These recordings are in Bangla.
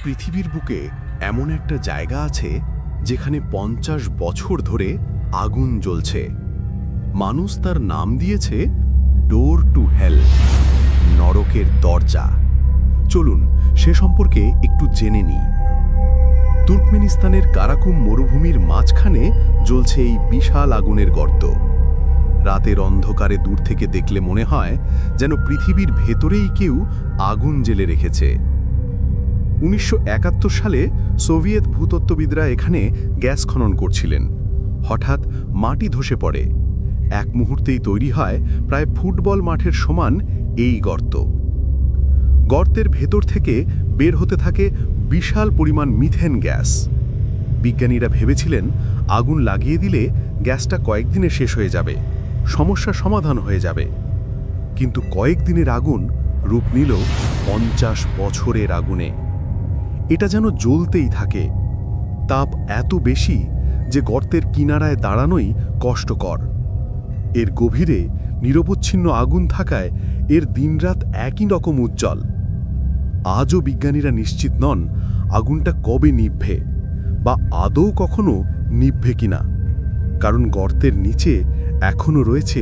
পৃথিবীর বুকে এমন একটা জায়গা আছে যেখানে ৫০ বছর ধরে আগুন জ্বলছে। মানুষ তার নাম দিয়েছে ডোর টু হেল, নরকের দরজা। চলুন সে সম্পর্কে একটু জেনে নিই। তুর্কমেনিস্তানের কারাকুম মরুভূমির মাঝখানে জ্বলছে এই বিশাল আগুনের গর্ত। রাতের অন্ধকারে দূর থেকে দেখলে মনে হয় যেন পৃথিবীর ভেতরেই কেউ আগুন জ্বেলে রেখেছে। ১৯৭১ সালে সোভিয়েত ভূতত্ত্ববিদরা এখানে গ্যাস খনন করছিলেন। হঠাৎ মাটি ধসে পড়ে। এক মুহূর্তেই তৈরি হয় প্রায় ফুটবল মাঠের সমান এই গর্ত। গর্তের ভেতর থেকে বের হতে থাকে বিশাল পরিমাণ মিথেন গ্যাস। বিজ্ঞানীরা ভেবেছিলেন আগুন লাগিয়ে দিলে গ্যাসটা কয়েকদিনে শেষ হয়ে যাবে, সমস্যা সমাধান হয়ে যাবে। কিন্তু কয়েকদিনের আগুন রূপ নিল ৫০ বছরের আগুনে। এটা যেন জ্বলতেই থাকে। তাপ এত বেশি যে গর্তের কিনারায় দাঁড়ানোই কষ্টকর। এর গভীরে নিরবচ্ছিন্ন আগুন থাকায় এর দিনরাত একই রকম উজ্জ্বল। আজও বিজ্ঞানীরা নিশ্চিত নন আগুনটা কবে নিভবে বা আদৌ কখনো নিভবে কিনা, কারণ গর্তের নিচে এখনও রয়েছে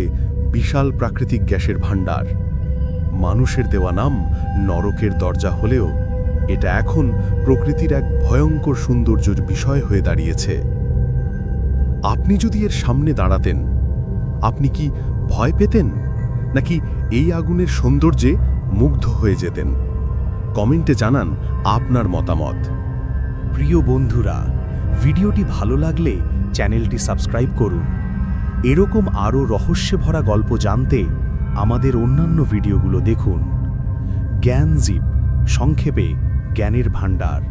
বিশাল প্রাকৃতিক গ্যাসের ভাণ্ডার। মানুষের দেওয়া নাম নরকের দরজা হলেও এটা এখন প্রকৃতির এক ভয়ঙ্কর সৌন্দর্যের বিষয় হয়ে দাঁড়িয়েছে। আপনি যদি এর সামনে দাঁড়াতেন, আপনি কি ভয় পেতেন, নাকি এই আগুনের সৌন্দর্যে মুগ্ধ হয়ে যেতেন? কমেন্টে জানান আপনার মতামত। প্রিয় বন্ধুরা, ভিডিওটি ভালো লাগলে চ্যানেলটি সাবস্ক্রাইব করুন। এরকম আরও রহস্যে ভরা গল্প জানতে আমাদের অন্যান্য ভিডিওগুলো দেখুন। জ্ঞানজীব, সংক্ষেপে জ্ঞানের ভাণ্ডার।